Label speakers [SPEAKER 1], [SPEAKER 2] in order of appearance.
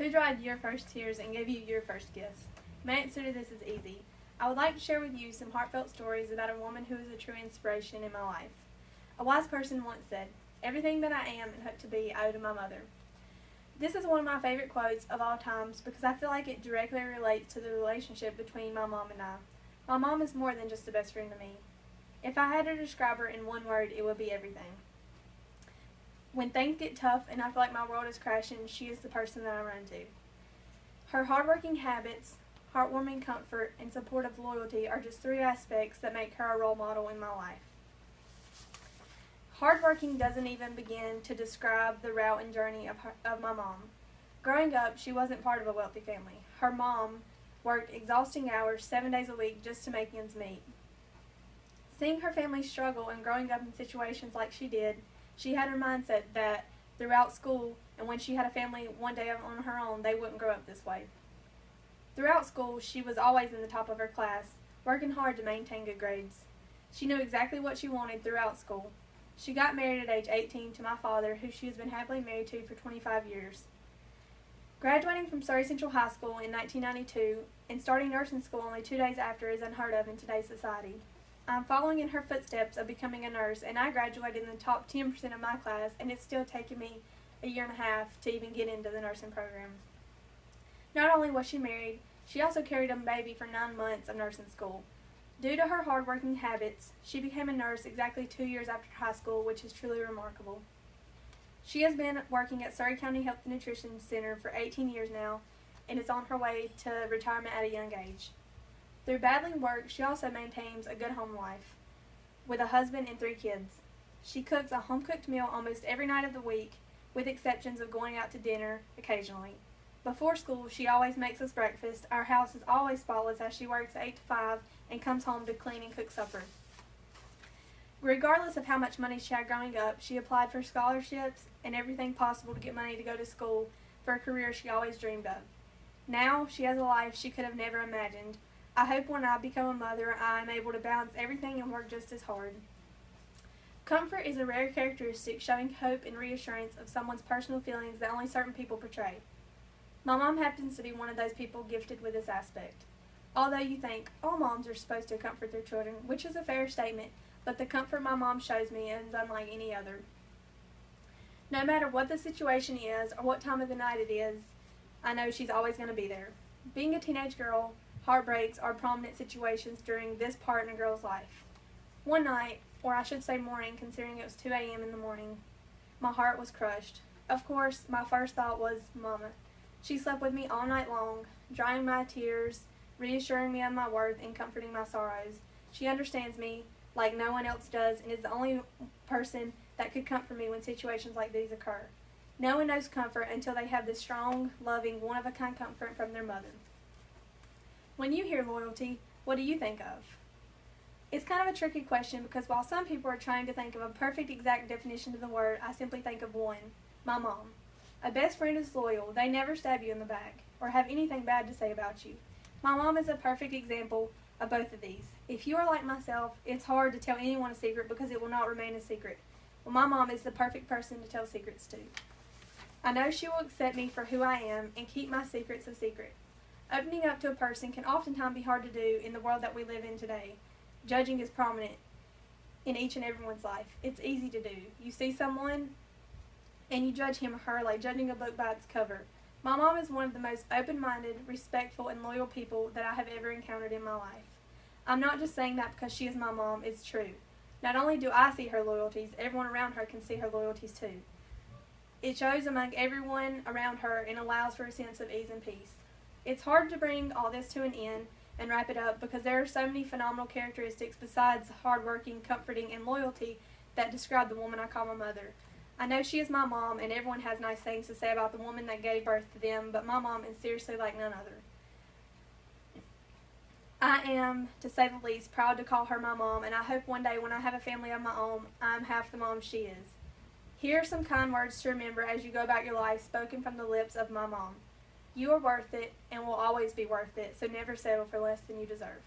[SPEAKER 1] Who dried your first tears and gave you your first kiss? My answer to this is easy. I would like to share with you some heartfelt stories about a woman who is a true inspiration in my life. A wise person once said, "Everything that I am and hope to be, I owe to my mother." This is one of my favorite quotes of all times because I feel like it directly relates to the relationship between my mom and I. My mom is more than just a best friend to me. If I had to describe her in one word, it would be everything. When things get tough and I feel like my world is crashing, she is the person that I run to. Her hardworking habits, heartwarming comfort, and supportive loyalty are just three aspects that make her a role model in my life. Hardworking doesn't even begin to describe the route and journey of my mom. Growing up, she wasn't part of a wealthy family. Her mom worked exhausting hours 7 days a week just to make ends meet. Seeing her family struggle and growing up in situations like she did, she had her mindset that throughout school and when she had a family one day on her own, they wouldn't grow up this way. Throughout school, she was always in the top of her class, working hard to maintain good grades. She knew exactly what she wanted throughout school. She got married at age 18 to my father, who she has been happily married to for 25 years. Graduating from Surrey Central High School in 1992 and starting nursing school only 2 days after is unheard of in today's society. I'm following in her footsteps of becoming a nurse, and I graduated in the top 10% of my class, and it's still taken me a year and a half to even get into the nursing program. Not only was she married, she also carried a baby for 9 months of nursing school. Due to her hardworking habits, she became a nurse exactly 2 years after high school, which is truly remarkable. She has been working at Surrey County Health and Nutrition Center for 18 years now and is on her way to retirement at a young age. Through battling work, she also maintains a good home life with a husband and 3 kids. She cooks a home-cooked meal almost every night of the week, with exceptions of going out to dinner occasionally. Before school, she always makes us breakfast. Our house is always spotless as she works 8 to 5 and comes home to clean and cook supper. Regardless of how much money she had growing up, she applied for scholarships and everything possible to get money to go to school for a career she always dreamed of. Now, she has a life she could have never imagined. I hope when I become a mother, I am able to balance everything and work just as hard. Comfort is a rare characteristic showing hope and reassurance of someone's personal feelings that only certain people portray. My mom happens to be one of those people gifted with this aspect. Although you think all moms are supposed to comfort their children, which is a fair statement, but the comfort my mom shows me is unlike any other. No matter what the situation is or what time of the night it is, I know she's always going to be there. Being a teenage girl, heartbreaks are prominent situations during this part in a girl's life. One night, or I should say morning, considering it was 2 a.m. in the morning, my heart was crushed. Of course, my first thought was Mama. She slept with me all night long, drying my tears, reassuring me of my worth, and comforting my sorrows. She understands me like no one else does and is the only person that could comfort me when situations like these occur. No one knows comfort until they have this strong, loving, one-of-a-kind comfort from their mother. When you hear loyalty, what do you think of? It's kind of a tricky question because while some people are trying to think of a perfect exact definition of the word, I simply think of one: my mom. A best friend is loyal. They never stab you in the back or have anything bad to say about you. My mom is a perfect example of both of these. If you are like myself, it's hard to tell anyone a secret because it will not remain a secret. Well, my mom is the perfect person to tell secrets to. I know she will accept me for who I am and keep my secrets a secret. Opening up to a person can oftentimes be hard to do in the world that we live in today. Judging is prominent in each and everyone's life. It's easy to do. You see someone and you judge him or her like judging a book by its cover. My mom is one of the most open-minded, respectful, and loyal people that I have ever encountered in my life. I'm not just saying that because she is my mom, it's true. Not only do I see her loyalties, everyone around her can see her loyalties too. It shows among everyone around her and allows for a sense of ease and peace. It's hard to bring all this to an end and wrap it up because there are so many phenomenal characteristics besides hardworking, comforting, and loyalty that describe the woman I call my mother. I know she is my mom, and everyone has nice things to say about the woman that gave birth to them, but my mom is seriously like none other. I am, to say the least, proud to call her my mom, and I hope one day when I have a family of my own, I'm half the mom she is. Here are some kind words to remember as you go about your life, spoken from the lips of my mom. You are worth it and will always be worth it, so never settle for less than you deserve.